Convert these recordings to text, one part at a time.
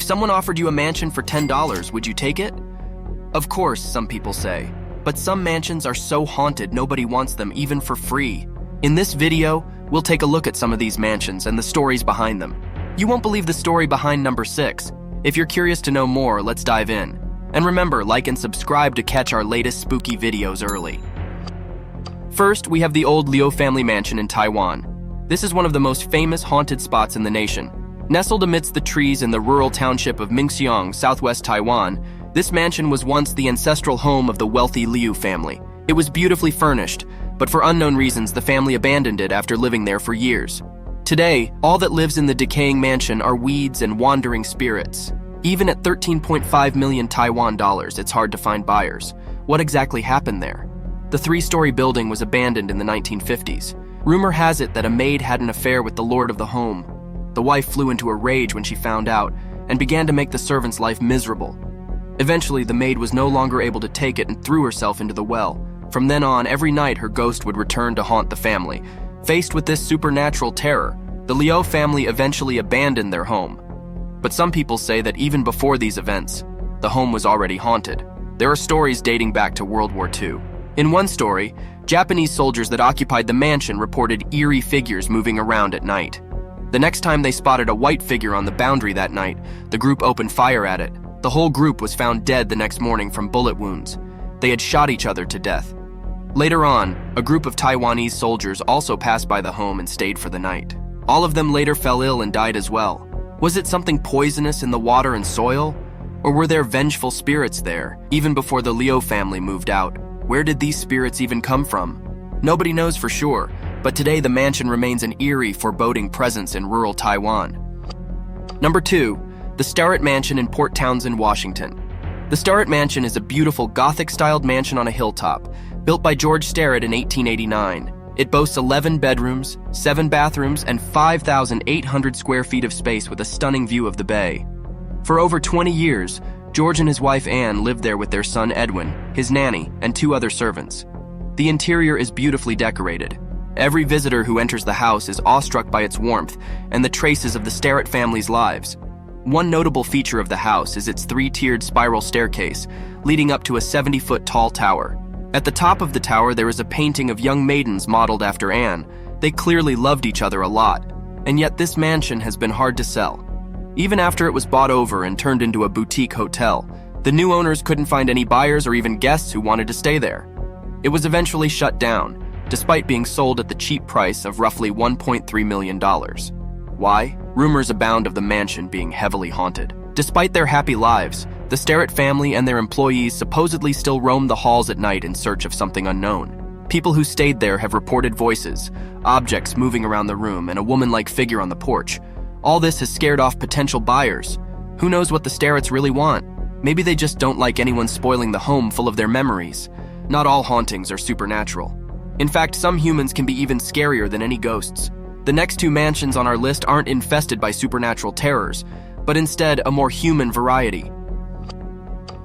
someone offered you a mansion for $10, would you take it? Of course, some people say. But some mansions are so haunted nobody wants them even for free. In this video, we'll take a look at some of these mansions and the stories behind them. You won't believe the story behind number 6. If you're curious to know more, let's dive in. And remember, like and subscribe to catch our latest spooky videos early. First, we have the old Liu Family Mansion in Taiwan. This is one of the most famous haunted spots in the nation. Nestled amidst the trees in the rural township of Mingxiang, southwest Taiwan, this mansion was once the ancestral home of the wealthy Liu family. It was beautifully furnished, but for unknown reasons, the family abandoned it after living there for years. Today, all that lives in the decaying mansion are weeds and wandering spirits. Even at 13.5 million Taiwan dollars, it's hard to find buyers. What exactly happened there? The 3-story building was abandoned in the 1950s. Rumor has it that a maid had an affair with the lord of the home. The wife flew into a rage when she found out and began to make the servant's life miserable. Eventually, the maid was no longer able to take it and threw herself into the well. From then on, every night her ghost would return to haunt the family. Faced with this supernatural terror, the Liu family eventually abandoned their home. But some people say that even before these events, the home was already haunted. There are stories dating back to World War II. In one story, Japanese soldiers that occupied the mansion reported eerie figures moving around at night. The next time they spotted a white figure on the boundary that night, the group opened fire at it. The whole group was found dead the next morning from bullet wounds. They had shot each other to death. Later on, a group of Taiwanese soldiers also passed by the home and stayed for the night. All of them later fell ill and died as well. Was it something poisonous in the water and soil? Or were there vengeful spirits there, even before the Liu family moved out? Where did these spirits even come from? Nobody knows for sure, but today the mansion remains an eerie, foreboding presence in rural Taiwan. Number 2, the Starrett Mansion in Port Townsend, Washington. The Starrett Mansion is a beautiful Gothic-styled mansion on a hilltop, built by George Starrett in 1889. It boasts 11 bedrooms, 7 bathrooms, and 5,800 square feet of space with a stunning view of the bay. For over 20 years, George and his wife Anne lived there with their son Edwin, his nanny, and 2 other servants. The interior is beautifully decorated. Every visitor who enters the house is awestruck by its warmth and the traces of the Starrett family's lives. One notable feature of the house is its 3-tiered spiral staircase, leading up to a 70-foot tall tower. At the top of the tower, there is a painting of young maidens modeled after Anne. They clearly loved each other a lot, and yet this mansion has been hard to sell. Even after it was bought over and turned into a boutique hotel, the new owners couldn't find any buyers or even guests who wanted to stay there. It was eventually shut down, despite being sold at the cheap price of roughly $1.3 million. Why? Rumors abound of the mansion being heavily haunted. Despite their happy lives, the Starrett family and their employees supposedly still roam the halls at night in search of something unknown. People who stayed there have reported voices, objects moving around the room, and a woman-like figure on the porch. All this has scared off potential buyers. Who knows what the Starretts really want? Maybe they just don't like anyone spoiling the home full of their memories. Not all hauntings are supernatural. In fact, some humans can be even scarier than any ghosts. The next 2 mansions on our list aren't infested by supernatural terrors, but instead a more human variety.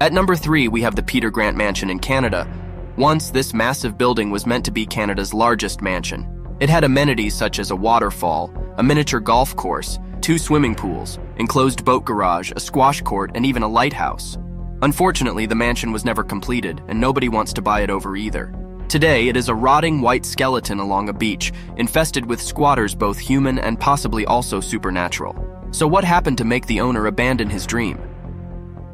At number 3, we have the Peter Grant Mansion in Canada. Once, this massive building was meant to be Canada's largest mansion. It had amenities such as a waterfall, a miniature golf course, 2 swimming pools, enclosed boat garage, a squash court, and even a lighthouse. Unfortunately, the mansion was never completed, and nobody wants to buy it over either. Today, it is a rotting white skeleton along a beach, infested with squatters both human and possibly also supernatural. So what happened to make the owner abandon his dream?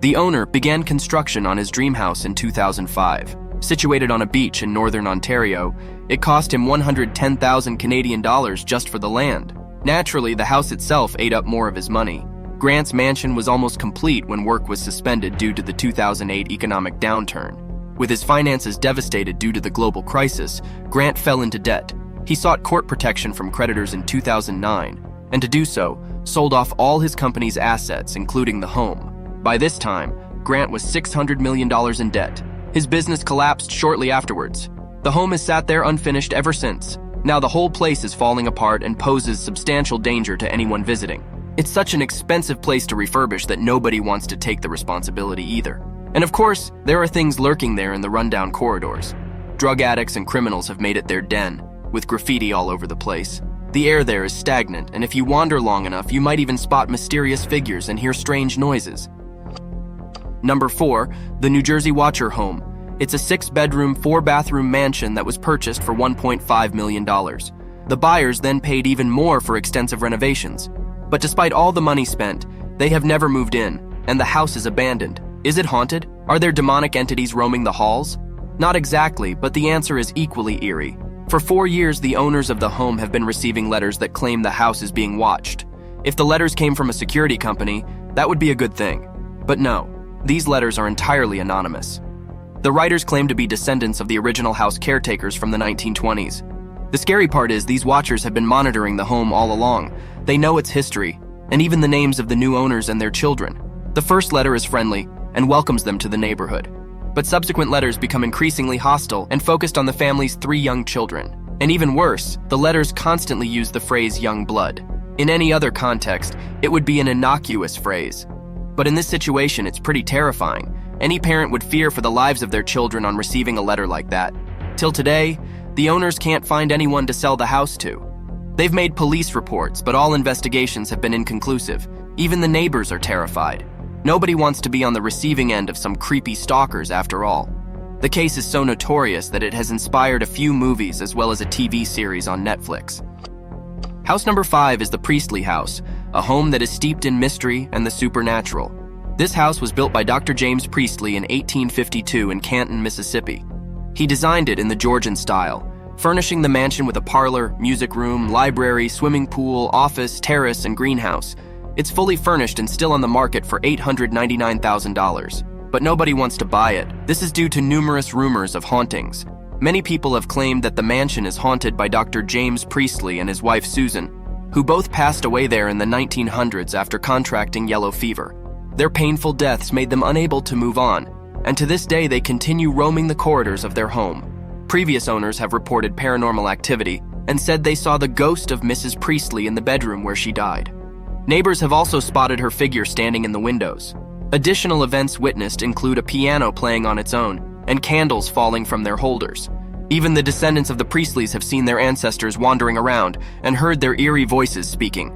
The owner began construction on his dream house in 2005. Situated on a beach in northern Ontario, it cost him 110,000 Canadian dollars just for the land. Naturally, the house itself ate up more of his money. Grant's mansion was almost complete when work was suspended due to the 2008 economic downturn. With his finances devastated due to the global crisis, Grant fell into debt. He sought court protection from creditors in 2009, and to do so, sold off all his company's assets, including the home. By this time, Grant was $600 million in debt. His business collapsed shortly afterwards. The home has sat there unfinished ever since. Now the whole place is falling apart and poses substantial danger to anyone visiting. It's such an expensive place to refurbish that nobody wants to take the responsibility either. And of course, there are things lurking there in the rundown corridors. Drug addicts and criminals have made it their den, with graffiti all over the place. The air there is stagnant, and if you wander long enough, you might even spot mysterious figures and hear strange noises. Number 4, the New Jersey Watcher Home. It's a 6-bedroom, 4-bathroom mansion that was purchased for $1.5 million. The buyers then paid even more for extensive renovations. But despite all the money spent, they have never moved in, and the house is abandoned. Is it haunted? Are there demonic entities roaming the halls? Not exactly, but the answer is equally eerie. For 4 years, the owners of the home have been receiving letters that claim the house is being watched. If the letters came from a security company, that would be a good thing. But no, these letters are entirely anonymous. The writers claim to be descendants of the original house caretakers from the 1920s. The scary part is these watchers have been monitoring the home all along. They know its history, and even the names of the new owners and their children. The first letter is friendly and welcomes them to the neighborhood. But subsequent letters become increasingly hostile and focused on the family's 3 young children. And even worse, the letters constantly use the phrase young blood. In any other context, it would be an innocuous phrase. But in this situation, it's pretty terrifying. Any parent would fear for the lives of their children on receiving a letter like that. Till today, the owners can't find anyone to sell the house to. They've made police reports, but all investigations have been inconclusive. Even the neighbors are terrified. Nobody wants to be on the receiving end of some creepy stalkers after all. The case is so notorious that it has inspired a few movies as well as a TV series on Netflix. House number 5 is the Priestley House, a home that is steeped in mystery and the supernatural. This house was built by Dr. James Priestley in 1852 in Canton, Mississippi. He designed it in the Georgian style, furnishing the mansion with a parlor, music room, library, swimming pool, office, terrace, and greenhouse. It's fully furnished and still on the market for $899,000. But nobody wants to buy it. This is due to numerous rumors of hauntings. Many people have claimed that the mansion is haunted by Dr. James Priestley and his wife Susan, who both passed away there in the 1900s after contracting yellow fever. Their painful deaths made them unable to move on, and to this day they continue roaming the corridors of their home. Previous owners have reported paranormal activity and said they saw the ghost of Mrs. Priestley in the bedroom where she died. Neighbors have also spotted her figure standing in the windows. Additional events witnessed include a piano playing on its own and candles falling from their holders. Even the descendants of the Priestleys have seen their ancestors wandering around and heard their eerie voices speaking.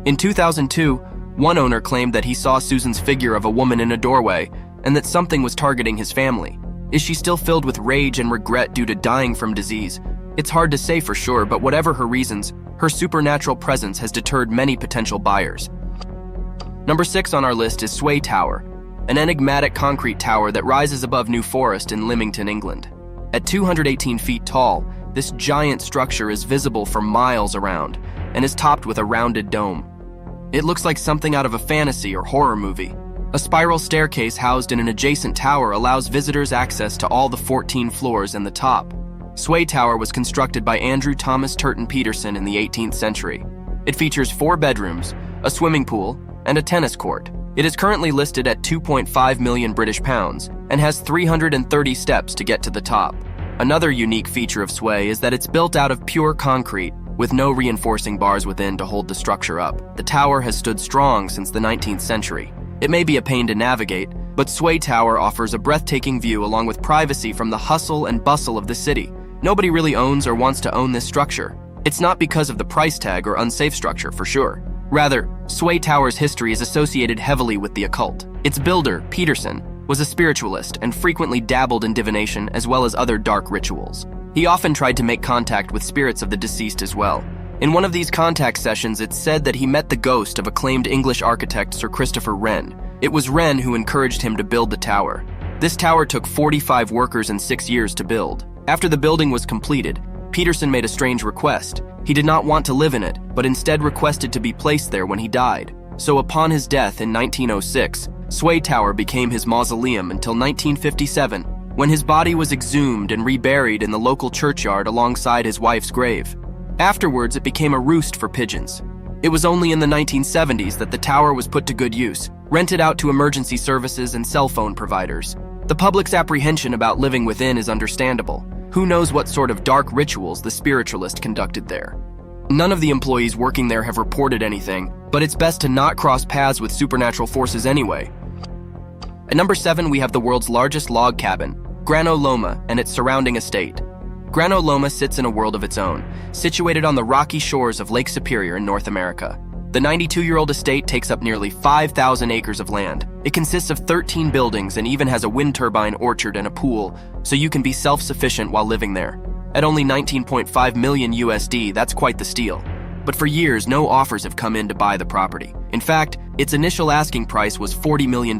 In 2002, one owner claimed that he saw Susan's figure of a woman in a doorway and that something was targeting his family. Is she still filled with rage and regret due to dying from disease? It's hard to say for sure, but whatever her reasons, her supernatural presence has deterred many potential buyers. Number 6 on our list is Sway Tower, an enigmatic concrete tower that rises above New Forest in Lymington, England. At 218 feet tall, this giant structure is visible for miles around and is topped with a rounded dome. It looks like something out of a fantasy or horror movie. A spiral staircase housed in an adjacent tower allows visitors access to all the 14 floors and the top. Sway Tower was constructed by Andrew Thomas Turton Peterson in the 18th century. It features 4 bedrooms, a swimming pool, and a tennis court. It is currently listed at 2.5 million British pounds and has 330 steps to get to the top. Another unique feature of Sway is that it's built out of pure concrete, with no reinforcing bars within to hold the structure up. The tower has stood strong since the 19th century. It may be a pain to navigate, but Sway Tower offers a breathtaking view along with privacy from the hustle and bustle of the city. Nobody really owns or wants to own this structure. It's not because of the price tag or unsafe structure, for sure. Rather, Sway Tower's history is associated heavily with the occult. Its builder, Peterson, was a spiritualist and frequently dabbled in divination as well as other dark rituals. He often tried to make contact with spirits of the deceased as well. In one of these contact sessions, it's said that he met the ghost of acclaimed English architect Sir Christopher Wren. It was Wren who encouraged him to build the tower. This tower took 45 workers and 6 years to build. After the building was completed, Peterson made a strange request. He did not want to live in it, but instead requested to be placed there when he died. So upon his death in 1906, Sway Tower became his mausoleum until 1957, when his body was exhumed and reburied in the local churchyard alongside his wife's grave. Afterwards, it became a roost for pigeons. It was only in the 1970s that the tower was put to good use, rented out to emergency services and cell phone providers. The public's apprehension about living within is understandable. Who knows what sort of dark rituals the spiritualist conducted there? None of the employees working there have reported anything, but it's best to not cross paths with supernatural forces anyway. At number 7, we have the world's largest log cabin, Granot Loma, and its surrounding estate. Granot Loma sits in a world of its own, situated on the rocky shores of Lake Superior in North America. The 92-year-old estate takes up nearly 5,000 acres of land. It consists of 13 buildings and even has a wind turbine orchard and a pool, so you can be self-sufficient while living there. At only 19.5 million USD, that's quite the steal. But for years, no offers have come in to buy the property. In fact, its initial asking price was $40 million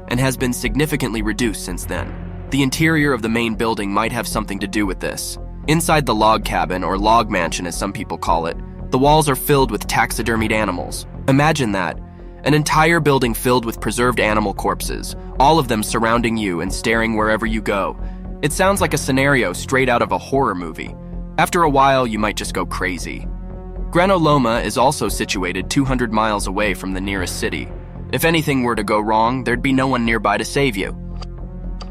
and has been significantly reduced since then. The interior of the main building might have something to do with this. Inside the log cabin, or log mansion as some people call it, the walls are filled with taxidermied animals. Imagine that. An entire building filled with preserved animal corpses, all of them surrounding you and staring wherever you go. It sounds like a scenario straight out of a horror movie. After a while, you might just go crazy. Granot Loma is also situated 200 miles away from the nearest city. If anything were to go wrong, there'd be no one nearby to save you.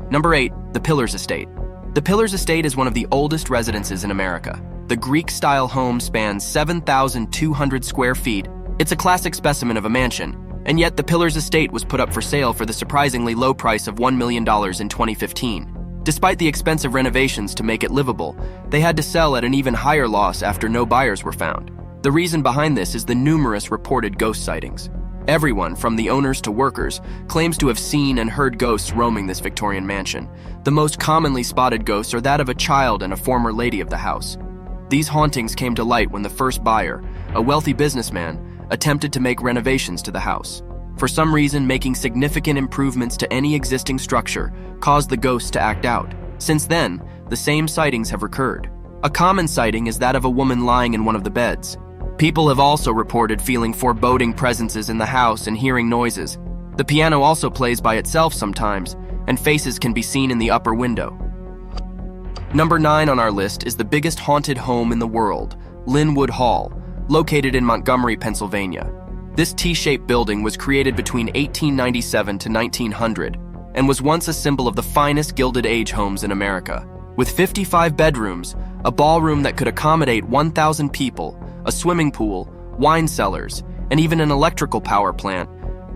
Number 8, the Pillars Estate. The Pillars Estate is one of the oldest residences in America. The Greek-style home spans 7,200 square feet. It's a classic specimen of a mansion, and yet the Pillars Estate was put up for sale for the surprisingly low price of $1 million in 2015. Despite the expensive renovations to make it livable, they had to sell at an even higher loss after no buyers were found. The reason behind this is the numerous reported ghost sightings. Everyone, from the owners to workers, claims to have seen and heard ghosts roaming this Victorian mansion. The most commonly spotted ghosts are that of a child and a former lady of the house. These hauntings came to light when the first buyer, a wealthy businessman, attempted to make renovations to the house. For some reason, making significant improvements to any existing structure caused the ghosts to act out. Since then, the same sightings have recurred. A common sighting is that of a woman lying in one of the beds. People have also reported feeling foreboding presences in the house and hearing noises. The piano also plays by itself sometimes, and faces can be seen in the upper window. Number 9 on our list is the biggest haunted home in the world, Lynnewood Hall, located in Montgomery, Pennsylvania. This T-shaped building was created between 1897 to 1900 and was once a symbol of the finest Gilded Age homes in America. With 55 bedrooms, a ballroom that could accommodate 1,000 people, a swimming pool, wine cellars, and even an electrical power plant,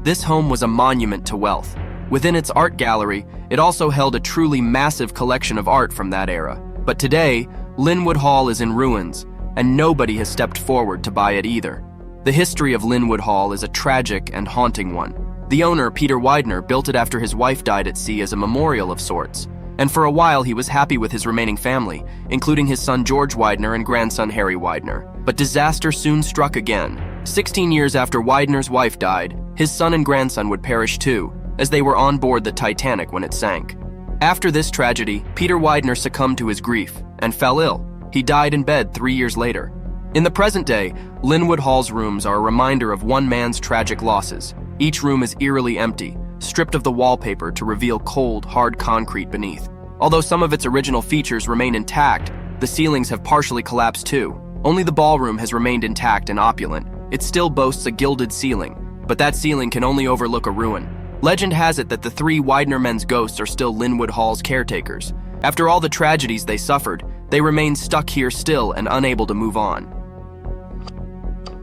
this home was a monument to wealth. Within its art gallery, it also held a truly massive collection of art from that era. But today, Lynnewood Hall is in ruins, and nobody has stepped forward to buy it either. The history of Lynnewood Hall is a tragic and haunting one. The owner, Peter Widener, built it after his wife died at sea as a memorial of sorts. And for a while, he was happy with his remaining family, including his son George Widener and grandson Harry Widener. But disaster soon struck again. 16 years after Widener's wife died, his son and grandson would perish too, as they were on board the Titanic when it sank. After this tragedy, Peter Widener succumbed to his grief and fell ill. He died in bed 3 years later. In the present day, Lynnewood Hall's rooms are a reminder of one man's tragic losses. Each room is eerily empty, stripped of the wallpaper to reveal cold, hard concrete beneath. Although some of its original features remain intact, the ceilings have partially collapsed too. Only the ballroom has remained intact and opulent. It still boasts a gilded ceiling, but that ceiling can only overlook a ruin. Legend has it that the 3 Widener men's ghosts are still Lynnewood Hall's caretakers. After all the tragedies they suffered, they remain stuck here still and unable to move on.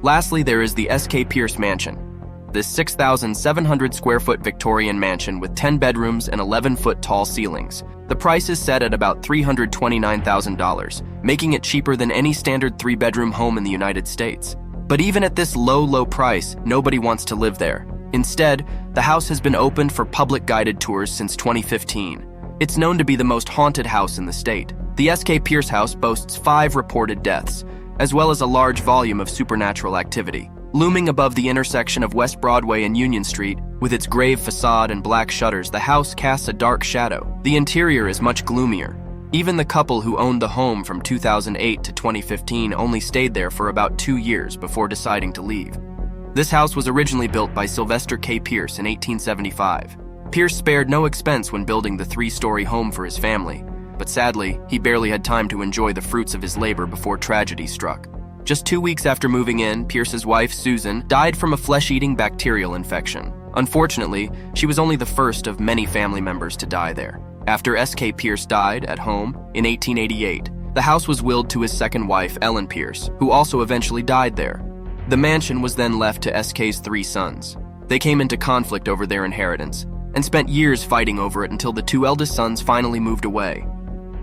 Lastly, there is the S.K. Pierce Mansion. This 6,700 square foot Victorian mansion with 10 bedrooms and 11-foot tall ceilings. The price is set at about $329,000, making it cheaper than any standard 3-bedroom home in the United States. But even at this low price, nobody wants to live there. Instead, the house has been opened for public guided tours since 2015. It's known to be the most haunted house in the state. The S.K. Pierce house boasts 5 reported deaths, as well as a large volume of supernatural activity. Looming above the intersection of West Broadway and Union Street, with its grave facade and black shutters, the house casts a dark shadow. The interior is much gloomier. Even the couple who owned the home from 2008 to 2015 only stayed there for about 2 years before deciding to leave. This house was originally built by Sylvester K. Pierce in 1875. Pierce spared no expense when building the 3-story home for his family, but sadly, he barely had time to enjoy the fruits of his labor before tragedy struck. Just 2 weeks after moving in, Pierce's wife, Susan, died from a flesh-eating bacterial infection. Unfortunately, she was only the first of many family members to die there. After S.K. Pierce died at home in 1888, the house was willed to his second wife, Ellen Pierce, who also eventually died there. The mansion was then left to S.K.'s 3 sons. They came into conflict over their inheritance and spent years fighting over it until the 2 eldest sons finally moved away.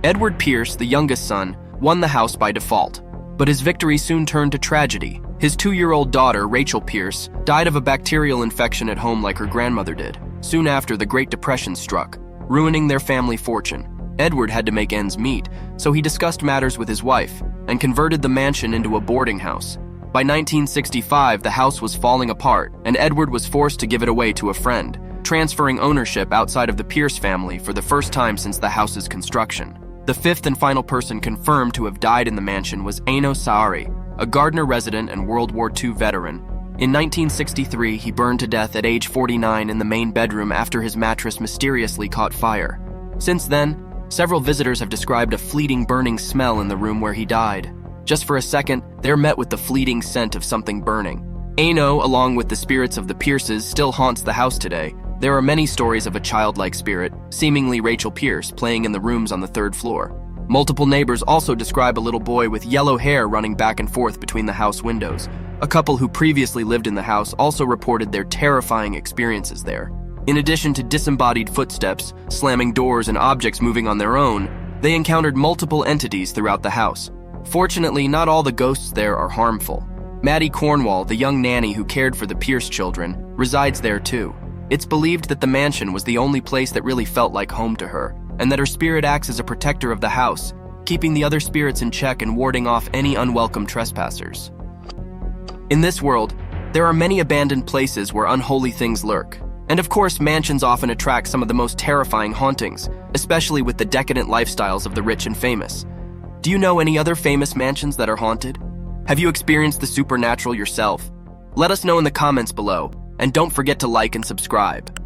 Edward Pierce, the youngest son, won the house by default, but his victory soon turned to tragedy. His 2-year-old daughter, Rachel Pierce, died of a bacterial infection at home like her grandmother did. Soon after, the Great Depression struck, ruining their family fortune. Edward had to make ends meet, so he discussed matters with his wife and converted the mansion into a boarding house. By 1965, the house was falling apart, and Edward was forced to give it away to a friend, transferring ownership outside of the Pierce family for the first time since the house's construction. The fifth and final person confirmed to have died in the mansion was Eno Saari, a Gardner resident and World War II veteran. In 1963, he burned to death at age 49 in the main bedroom after his mattress mysteriously caught fire. Since then, several visitors have described a fleeting burning smell in the room where he died. Just for a second, they're met with the fleeting scent of something burning. Eno, along with the spirits of the Pierces, still haunts the house today. There are many stories of a childlike spirit, seemingly Rachel Pierce, playing in the rooms on the 3rd floor. Multiple neighbors also describe a little boy with yellow hair running back and forth between the house windows. A couple who previously lived in the house also reported their terrifying experiences there. In addition to disembodied footsteps, slamming doors, and objects moving on their own, they encountered multiple entities throughout the house. Fortunately, not all the ghosts there are harmful. Maddie Cornwall, the young nanny who cared for the Pierce children, resides there too. It's believed that the mansion was the only place that really felt like home to her, and that her spirit acts as a protector of the house, keeping the other spirits in check and warding off any unwelcome trespassers. In this world, there are many abandoned places where unholy things lurk. And of course, mansions often attract some of the most terrifying hauntings, especially with the decadent lifestyles of the rich and famous. Do you know any other famous mansions that are haunted? Have you experienced the supernatural yourself? Let us know in the comments below, and don't forget to like and subscribe.